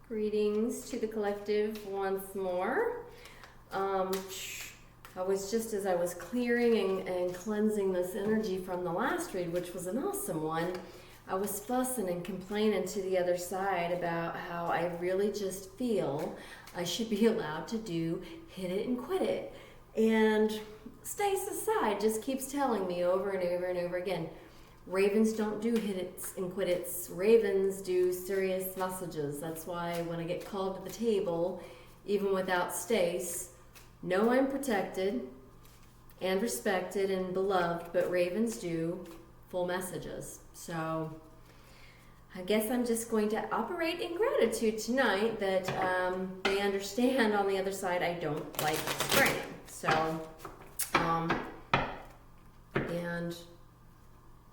Greetings to the collective once more. I was just as I was clearing and cleansing this energy from the last read, which was an awesome one, I was fussing and complaining to the other side about how I really just feel I should be allowed to do hit it and quit it. And Stace's side just keeps telling me over and over and over again, Ravens don't do hit its and quit its. Ravens do serious messages. That's why when I get called to the table, even without Stace, know I'm protected and respected and beloved, but Ravens do full messages. So I guess I'm just going to operate in gratitude tonight that they understand on the other side I don't like spraying. So, and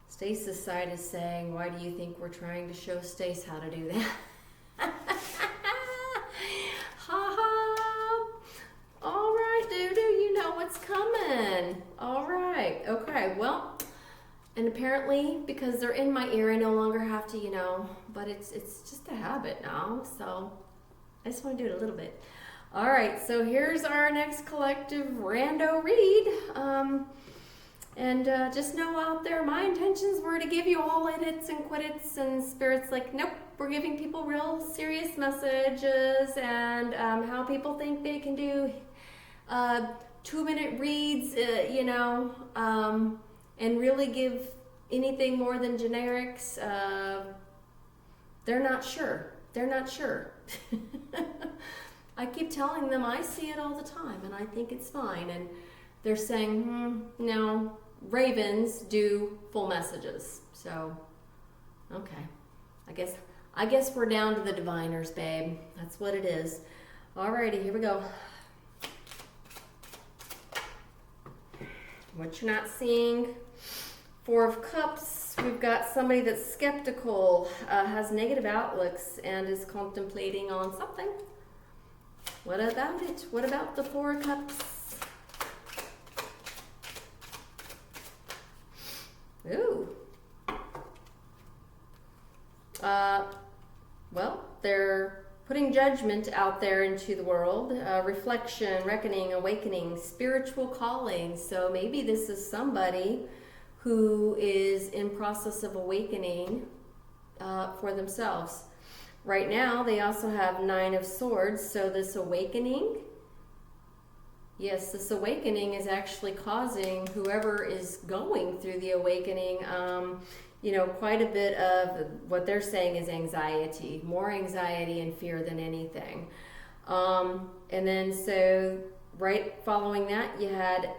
Stace's side is saying, why do you think we're trying to show Stace how to do that? Ha ha. All right, doo-doo, you know what's coming. All right, okay, well, and apparently because they're in my ear, I no longer have to, but it's just a habit now, so I just want to do it a little bit. All right, so here's our next collective rando read. And just know out there, my intentions were to give you all hit-its and quit-its, and Spirit's like, nope, we're giving people real serious messages, and how people think they can do 2-minute reads, and really give anything more than generics. They're not sure. They're not sure. I keep telling them I see it all the time, and I think it's fine, and they're saying, no, Ravens do full messages. So, okay. I guess we're down to the diviners, babe. That's what it is. Alrighty, here we go. What you're not seeing, 4 of Cups. We've got somebody that's skeptical, has negative outlooks, and is contemplating on something. What about it? What about the 4 of Cups? Ooh. Well, they're putting judgment out there into the world, reflection, reckoning, awakening, spiritual calling. So maybe this is somebody who is in process of awakening for themselves. Right now, they also have 9 of Swords, so this awakening, yes, this awakening is actually causing whoever is going through the awakening, quite a bit of what they're saying is anxiety, more anxiety and fear than anything. And then so right following that, you had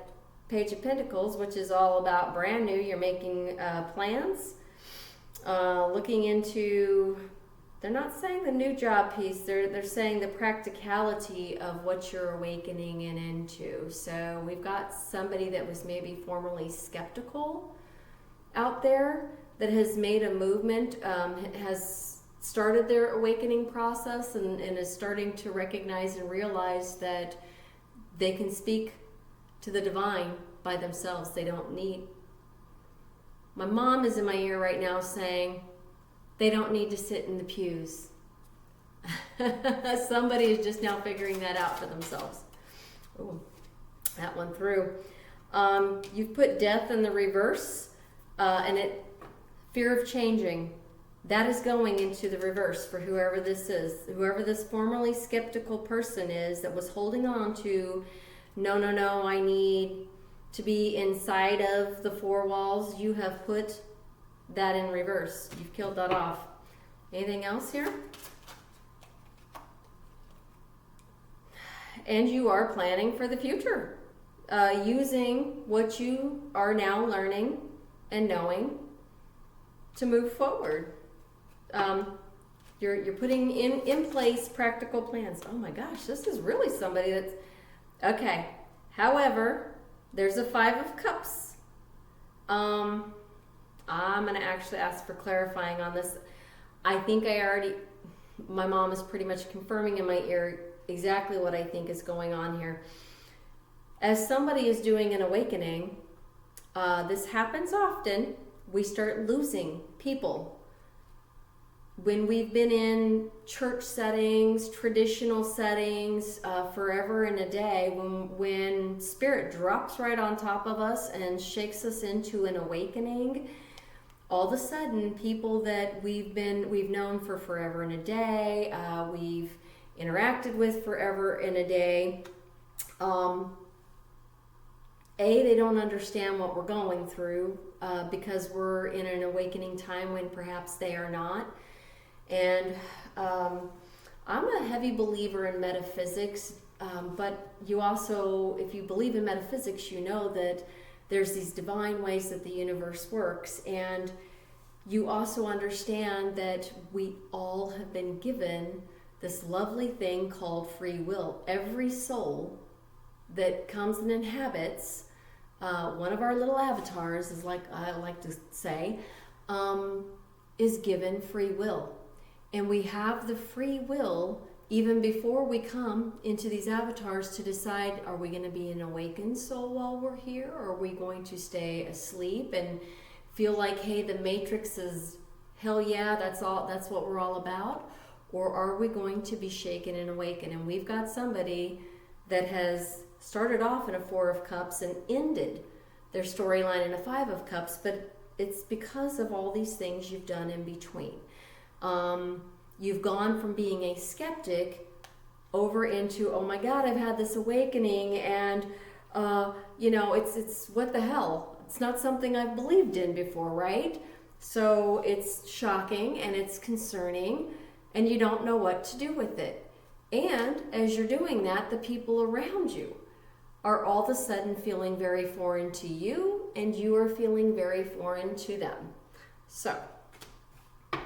Page of Pentacles, which is all about brand new. You're making plans, looking into... They're not saying the new job piece, they're saying the practicality of what you're awakening and into. So we've got somebody that was maybe formerly skeptical out there that has made a movement, has started their awakening process and is starting to recognize and realize that they can speak to the divine by themselves. They don't need... My mom is in my ear right now saying, they don't need to sit in the pews. Somebody is just now figuring that out for themselves. Ooh, that one through. You've put death in the reverse, and fear of changing. That is going into the reverse for whoever this is. Whoever this formerly skeptical person is that was holding on to, no, I need to be inside of the 4 walls. You have put that in reverse. You've killed that off. Anything else here? And you are planning for the future, using what you are now learning and knowing to move forward. You're putting in place practical plans. Oh my gosh, this is really somebody that's... Okay. However, there's a 5 of Cups. I'm going to actually ask for clarifying on this. I think my mom is pretty much confirming in my ear exactly what I think is going on here. As somebody is doing an awakening, this happens often. We start losing people when we've been in church settings, traditional settings, forever and a day, when Spirit drops right on top of us and shakes us into an awakening, all of a sudden, people that we've known for forever and a day, we've interacted with forever and a day, they don't understand what we're going through because we're in an awakening time when perhaps they are not. And I'm a heavy believer in metaphysics, but you also, if you believe in metaphysics, you know that there's these divine ways that the universe works, and you also understand that we all have been given this lovely thing called free will. Every soul that comes and inhabits one of our little avatars, is like I like to say, is given free will. And we have the free will even before we come into these avatars to decide, are we going to be an awakened soul while we're here, or are we going to stay asleep and feel like, hey, the Matrix is, hell yeah, that's what we're all about? Or are we going to be shaken and awakened? And we've got somebody that has started off in a 4 of Cups and ended their storyline in a 5 of Cups, but it's because of all these things you've done in between. You've gone from being a skeptic over into, oh my God, I've had this awakening, and it's what the hell? It's not something I've believed in before, right? So it's shocking and it's concerning, and you don't know what to do with it. And as you're doing that, the people around you are all of a sudden feeling very foreign to you, and you are feeling very foreign to them. So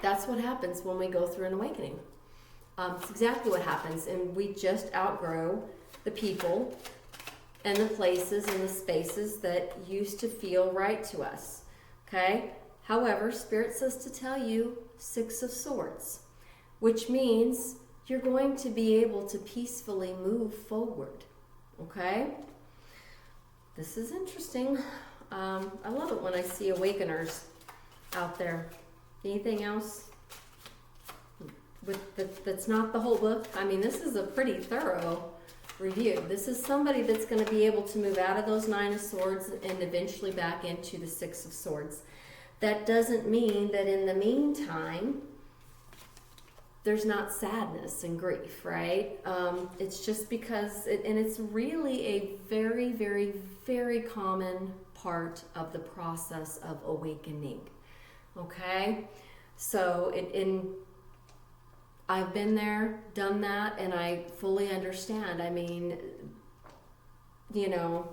that's what happens when we go through an awakening. It's exactly what happens, and we just outgrow the people and the places and the spaces that used to feel right to us. Okay? However, Spirit says to tell you 6 of Swords, which means you're going to be able to peacefully move forward. Okay? This is interesting. I love it when I see awakeners out there. Anything else that's not the whole book? I mean, this is a pretty thorough review. This is somebody that's going to be able to move out of those 9 of Swords and eventually back into the 6 of Swords. That doesn't mean that in the meantime there's not sadness and grief, right? It's just because, and it's really a very, very, very common part of the process of awakening. Okay, so I've been there, done that, and I fully understand. I mean,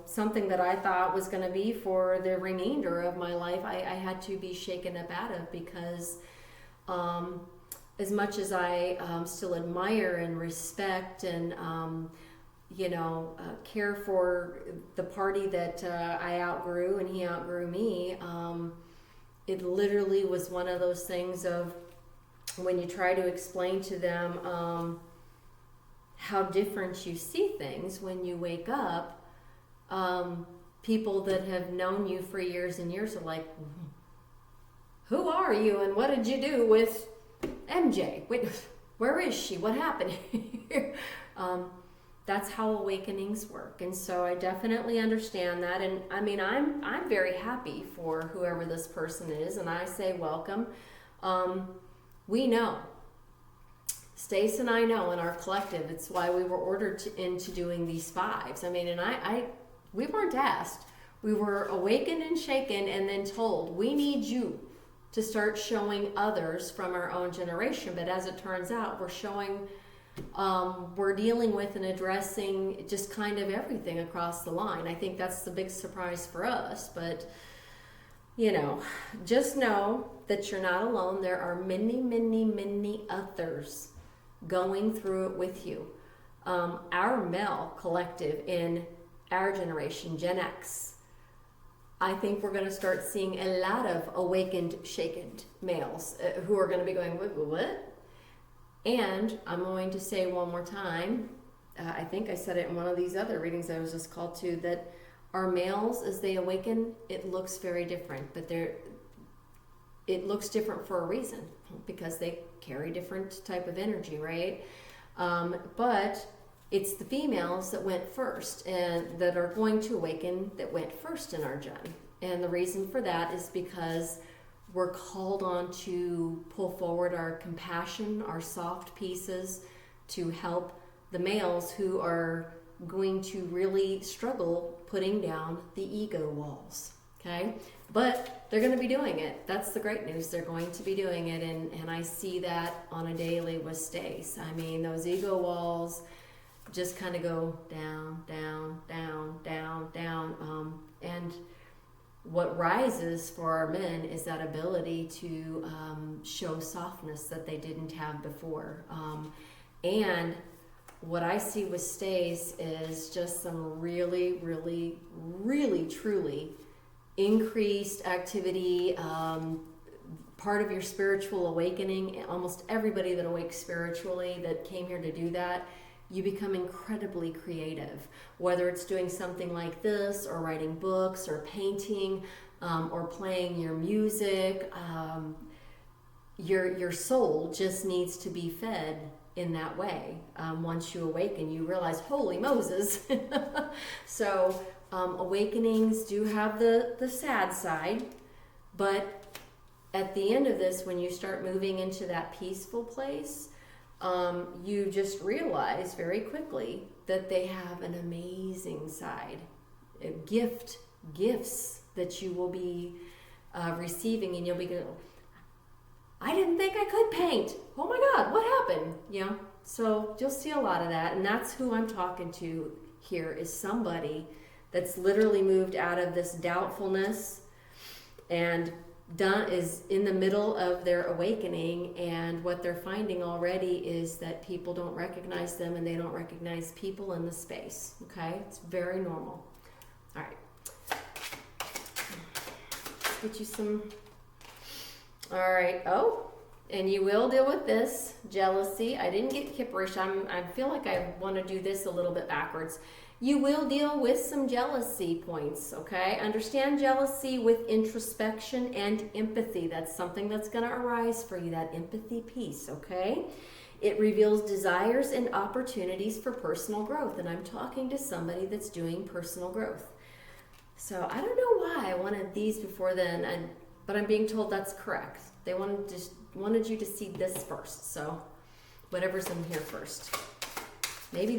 something that I thought was going to be for the remainder of my life, I had to be shaken up out of, because as much as I still admire and respect and care for the party that I outgrew and he outgrew me, it literally was one of those things of when you try to explain to them how different you see things when you wake up, people that have known you for years and years are like, who are you and what did you do with MJ? Wait, where is she? What happened here? That's how awakenings work, and so I definitely understand that. And I mean, I'm very happy for whoever this person is, and I say welcome. We know, Stace and I know in our collective. It's why we were ordered into doing these 5s. I mean, and we weren't asked. We were awakened and shaken, and then told, we need you to start showing others from our own generation. But as it turns out, we're dealing with and addressing just kind of everything across the line. I think that's the big surprise for us, but just know that you're not alone. There are many, many, many others going through it with you. Our male collective in our generation, Gen X, I think we're going to start seeing a lot of awakened, shaken males who are going to be going, what? And I'm going to say one more time, I think I said it in one of these other readings I was just called to, that our males, as they awaken, it looks very different. But it looks different for a reason, because they carry different type of energy, right? But it's the females that went first and that are going to awaken, that went first in our gen. And the reason for that is because we're called on to pull forward our compassion, our soft pieces, to help the males who are going to really struggle putting down the ego walls, okay? But they're going to be doing it. That's the great news. They're going to be doing it, and I see that on a daily with Stace. I mean, those ego walls just kind of go down, down, down, down, down, and what rises for our men is that ability to show softness that they didn't have before. And what I see with Stace is just some really, really, really, truly increased activity, part of your spiritual awakening. Almost everybody that awakes spiritually that came here to do that, you become incredibly creative, whether it's doing something like this or writing books or painting, or playing your music. Your soul just needs to be fed in that way. Once you awaken, you realize, holy Moses. So awakenings do have the sad side, but at the end of this, when you start moving into that peaceful place, you just realize very quickly that they have an amazing side, gifts that you will be receiving, and you'll be going, I didn't think I could paint. Oh my God, what happened? You know, so you'll see a lot of that, and that's who I'm talking to here, is somebody that's literally moved out of this doubtfulness and is in the middle of their awakening, and what they're finding already is that people don't recognize them and they don't recognize people in the space. Okay, it's very normal. All right, let's get you some. All right. Oh, and you will deal with this jealousy. I didn't get kipperish. I feel like I want to do this a little bit backwards. You will deal with some jealousy points, okay? Understand jealousy with introspection and empathy. That's something that's going to arise for you, that empathy piece, okay? It reveals desires and opportunities for personal growth, and I'm talking to somebody that's doing personal growth. So I don't know why I wanted these before then, but I'm being told that's correct. They wanted you to see this first, so whatever's in here first. Maybe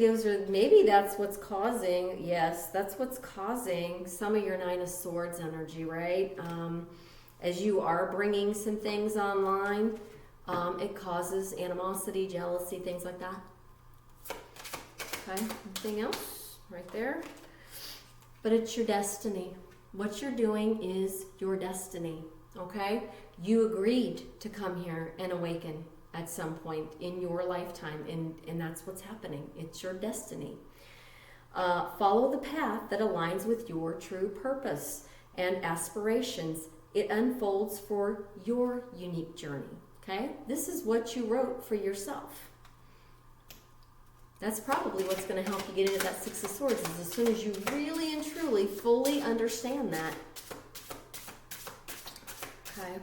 that's what's causing, yes, that's what's causing some of your Nine of Swords energy, right? As you are bringing some things online, it causes animosity, jealousy, things like that. Okay, anything else? Right there. But it's your destiny. What you're doing is your destiny, okay? You agreed to come here and awaken at some point in your lifetime, and that's what's happening. It's your destiny. Follow the path that aligns with your true purpose and aspirations. It unfolds for your unique journey, okay? This is what you wrote for yourself. That's probably what's going to help you get into that Six of Swords, is as soon as you really and truly fully understand that. Okay.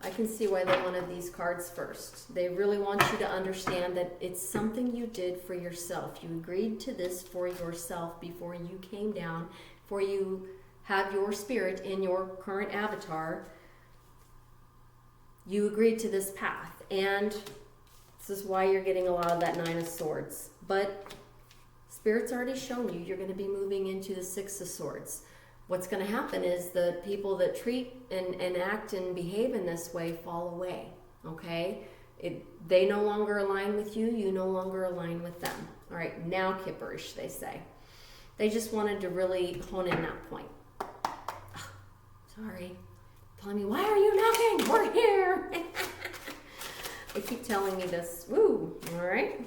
I can see why they wanted these cards first. They really want you to understand that it's something you did for yourself. You agreed to this for yourself before you came down, before you have your spirit in your current avatar. You agreed to this path, and this is why you're getting a lot of that Nine of Swords. But Spirit's already shown you you're going to be moving into the Six of Swords. What's going to happen is the people that treat and act and behave in this way fall away, okay? They no longer align with you. You no longer align with them. All right, now kipperish, they say. They just wanted to really hone in that point. Oh, sorry. Telling me, why are you knocking? We're here. They keep telling me this. Woo, all right.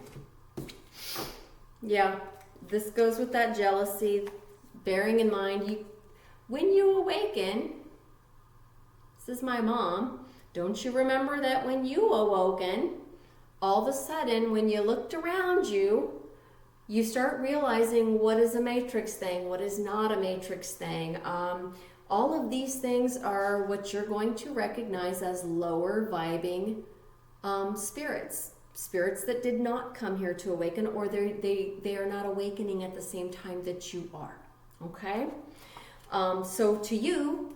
Yeah, this goes with that jealousy. Bearing in mind, when you awaken, this is my mom, don't you remember that when you awoken, all of a sudden, when you looked around you, you start realizing what is a matrix thing, what is not a matrix thing, all of these things are what you're going to recognize as lower vibing spirits that did not come here to awaken, or they are not awakening at the same time that you are. Okay? So to you,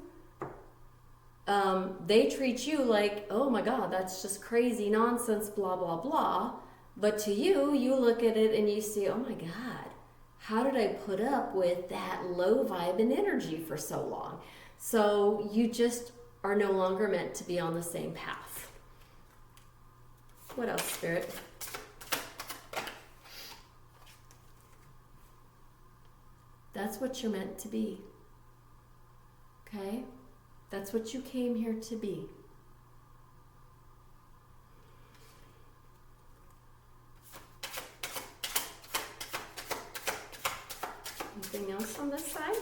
they treat you like, oh my God, that's just crazy nonsense, blah, blah, blah. But to you, you look at it and you see, oh my God, how did I put up with that low vibe and energy for so long? So you just are no longer meant to be on the same path. What else, Spirit? That's what you're meant to be. Okay? That's what you came here to be. Anything else on this side?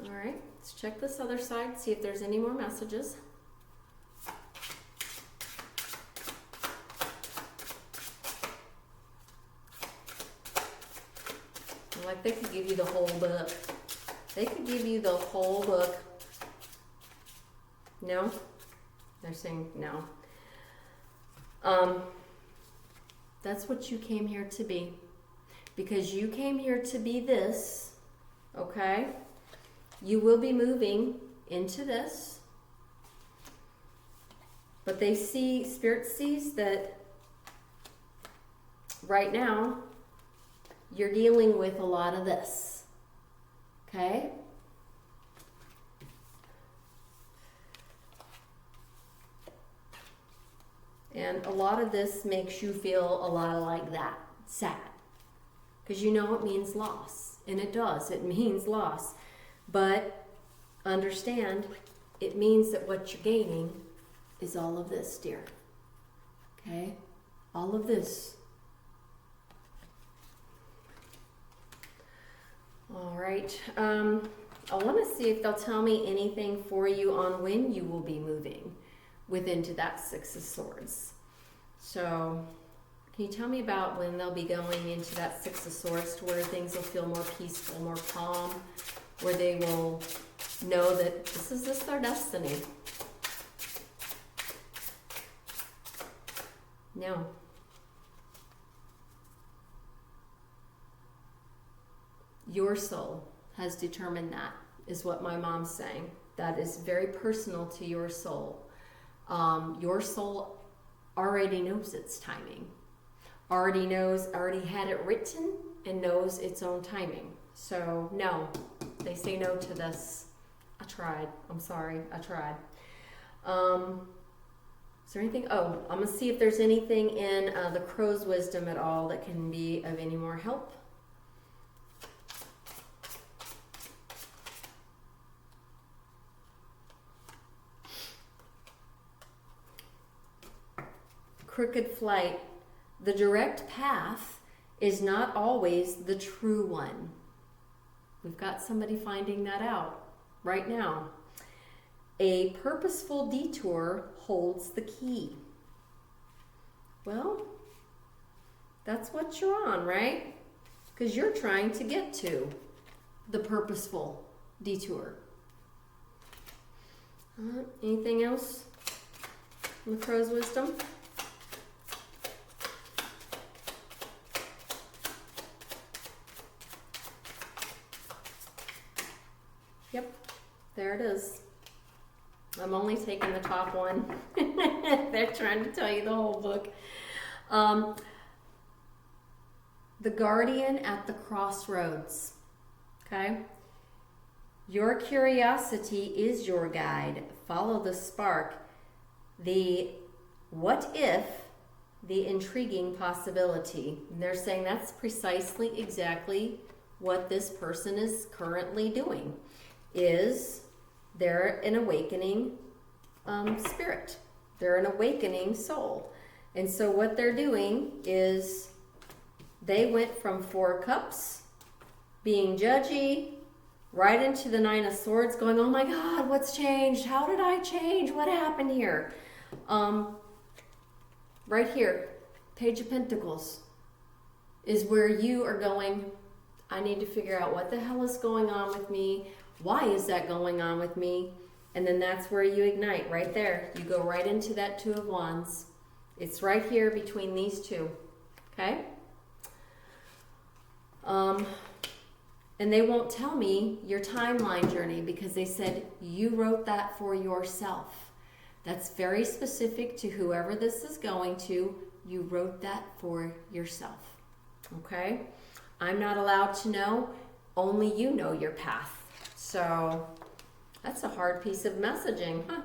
All right, let's check this other side, see if there's any more messages. Like they could give you the whole book. They could give you the whole book. No? They're saying no. That's what you came here to be. Because you came here to be this, okay? You will be moving into this. But they see, Spirit sees that right now, you're dealing with a lot of this, okay? And a lot of this makes you feel a lot like that, sad. Because you know it means loss, and it does, it means loss. But understand, it means that what you're gaining is all of this, dear. Okay? All of this. All right. I want to see if they'll tell me anything for you on when you will be moving into that Six of Swords. So, can you tell me about when they'll be going into that Six of Swords to where things will feel more peaceful, more calm, where they will know that this is just their destiny? No. Your soul has determined that, is what my mom's saying. That is very personal to your soul. Your soul already knows its timing. Already had it written and knows its own timing. So no, they say no to this. I tried. I'm sorry. I tried. Is there anything? Oh, I'm going to see if there's anything in the crow's wisdom at all that can be of any more help. Crooked flight. The direct path is not always the true one. We've got somebody finding that out right now. A purposeful detour holds the key. Well, that's what you're on, right? Because you're trying to get to the purposeful detour. Anything else in the crow's wisdom? Yep, there it is. I'm only taking the top one. They're trying to tell you the whole book. The Guardian at the Crossroads. Okay? Your curiosity is your guide. Follow the spark. The what if, the intriguing possibility. And they're saying that's precisely exactly what this person is currently doing. Is they're an awakening spirit. They're an awakening soul. And so what they're doing is they went from 4 cups, being judgy, right into the 9 of Swords, going, oh my God, what's changed? How did I change? What happened here? Right here, Page of Pentacles, is where you are going, I need to figure out what the hell is going on with me. Why is that going on with me? And then that's where you ignite, right there. You go right into that Two of Wands. It's right here between these two, okay? And they won't tell me your timeline journey because they said you wrote that for yourself. That's very specific to whoever this is going to. You wrote that for yourself, okay? I'm not allowed to know. Only you know your path. So that's a hard piece of messaging, huh?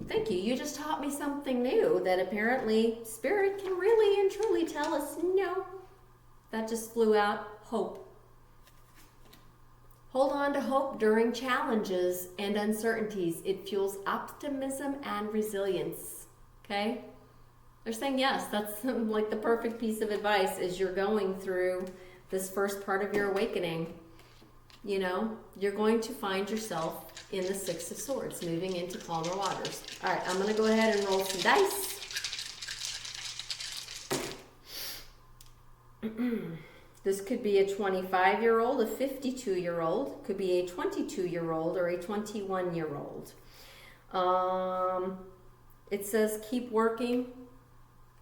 Thank you. You just taught me something new, that apparently Spirit can really and truly tell us no. That just flew out. Hope. Hold on to hope during challenges and uncertainties. It fuels optimism and resilience. Okay? They're saying yes. That's like the perfect piece of advice as you're going through this first part of your awakening. You know, you're going to find yourself in the Six of Swords, moving into calmer waters. All right, I'm going to go ahead and roll some dice. This could be a 25-year-old, a 52-year-old, could be a 22-year-old, or a 21-year-old. It says keep working,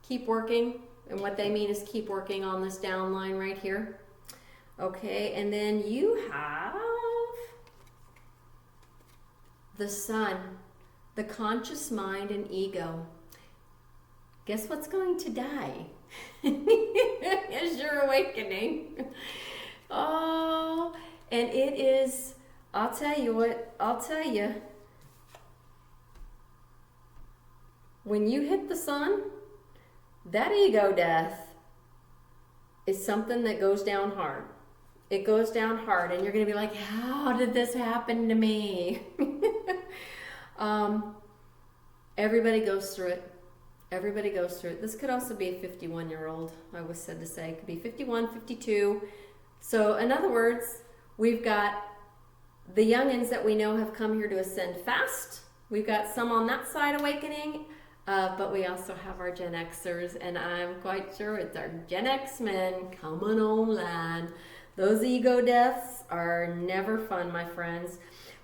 and what they mean is keep working on this down line right here. Okay, and then you have the Sun, the conscious mind and ego. Guess what's going to die? As you're awakening. Oh, and it is, I'll tell you, when you hit the Sun, that ego death is something that goes down hard. It goes down hard, and you're going to be like, how did this happen to me? Everybody goes through it. Everybody goes through it. This could also be a 51-year-old, I was said to say. It could be 51, 52. So in other words, we've got the youngins that we know have come here to ascend fast. We've got some on that side awakening, but we also have our Gen Xers, and I'm quite sure it's our Gen X men coming online. Those ego deaths are never fun, my friends.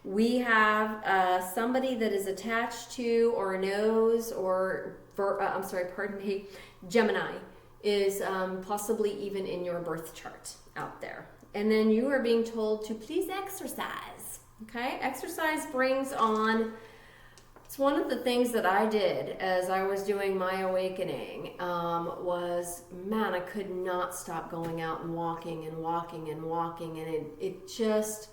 We have somebody that is attached to or knows or, Gemini is possibly even in your birth chart out there. And then you are being told to please exercise, okay? Exercise brings on, it's one of the things that I did as I was doing my awakening was, man, I could not stop going out and walking and walking and walking, and it just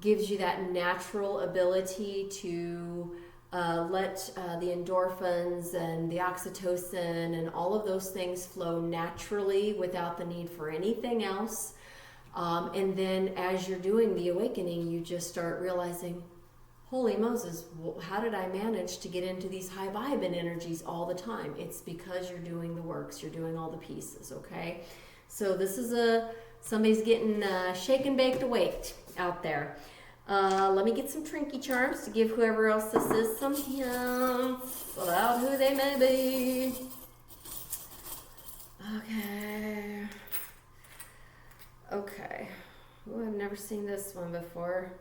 gives you that natural ability to let the endorphins and the oxytocin and all of those things flow naturally without the need for anything else. And then as you're doing the awakening, you just start realizing, holy Moses, how did I manage to get into these high vibing energies all the time? It's because you're doing the works, you're doing all the pieces, okay? So this is somebody's getting shaken, baked, awaked out there. Let me get some Trinky Charms to give whoever else this is some hints about who they may be. Okay. Oh, I've never seen this one before.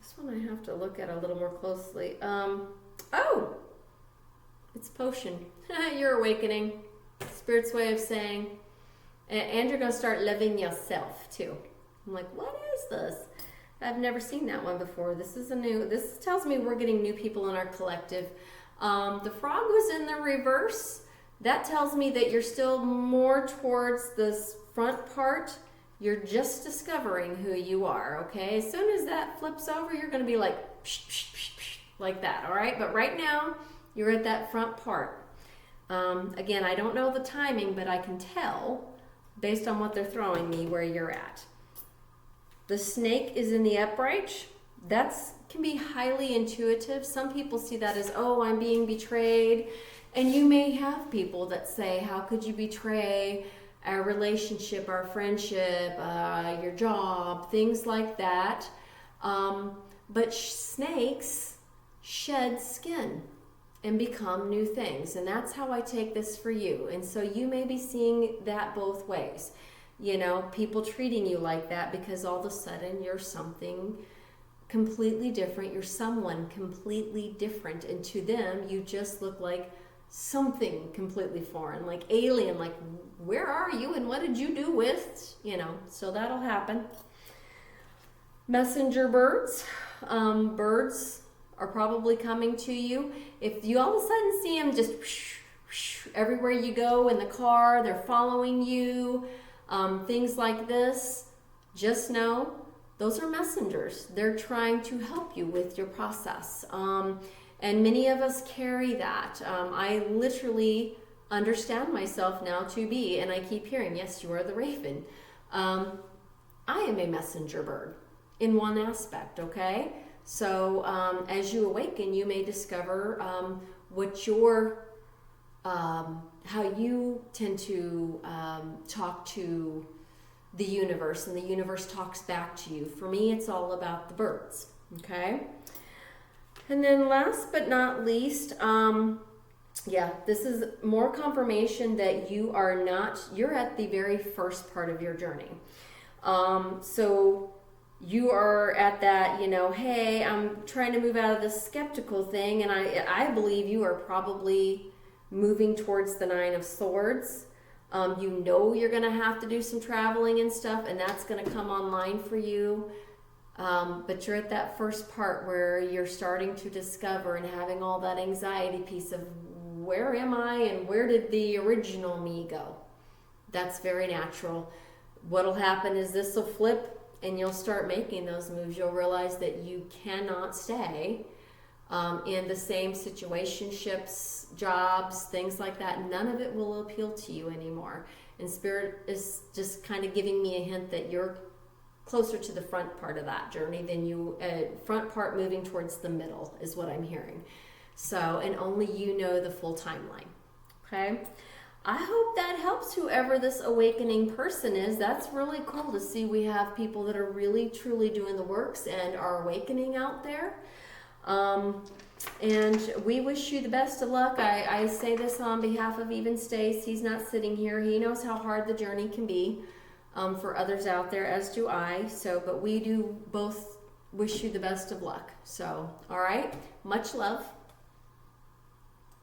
This one I have to look at a little more closely. Oh! It's potion. You're awakening. Spirit's way of saying, and you're going to start loving yourself too. I'm like, what is this? I've never seen that one before. This tells me we're getting new people in our collective. The frog was in the reverse. That tells me that you're still more towards this front part. You're just discovering who you are, okay? As soon as that flips over, you're going to be like, psh, psh, psh, psh, like that, all right? But right now, you're at that front part. Again, I don't know the timing, but I can tell based on what they're throwing me where you're at. The snake is in the upright. That can be highly intuitive. Some people see that as, oh, I'm being betrayed. And you may have people that say, how could you betray our relationship, our friendship, your job, things like that. But snakes shed skin. and become new things. And that's how I take this for you. And so you may be seeing that both ways. You know, people treating you like that because all of a sudden you're something completely different. You're someone completely different. And to them, you just look like something completely foreign, like alien, like where are you and what did you do with, you know, so that'll happen. Messenger birds. Birds are probably coming to you. If you all of a sudden see them just whoosh, whoosh, everywhere you go in the car, they're following you, things like this, just know those are messengers. They're trying to help you with your process. And many of us carry that. I literally understand myself now to be, and I keep hearing, yes, you are the raven. I am a messenger bird in one aspect, okay? So as you awaken, you may discover what your, how you tend to talk to the universe, and the universe talks back to you. For me, it's all about the birds, okay? And then last but not least, this is more confirmation that you're at the very first part of your journey. So you are at that, you know, hey, I'm trying to move out of this skeptical thing, and I believe you are probably moving towards the 9 of Swords. You know you're going to have to do some traveling and stuff, and that's going to come online for you. But you're at that first part where you're starting to discover and having all that anxiety piece of where am I and where did the original me go? That's very natural. What'll happen is this will flip and you'll start making those moves. You'll realize that you cannot stay in the same situationships, jobs, things like that. None of it will appeal to you anymore. And Spirit is just kind of giving me a hint that you're closer to the front part of that journey than you, front part moving towards the middle is what I'm hearing. So, and only you know the full timeline. Okay. I hope that helps whoever this awakening person is. That's really cool to see we have people that are really truly doing the works and are awakening out there. And we wish you the best of luck. I say this on behalf of even Stace. He's not sitting here. He knows how hard the journey can be for others out there, as do I. So, but we do both wish you the best of luck. So, all right. Much love.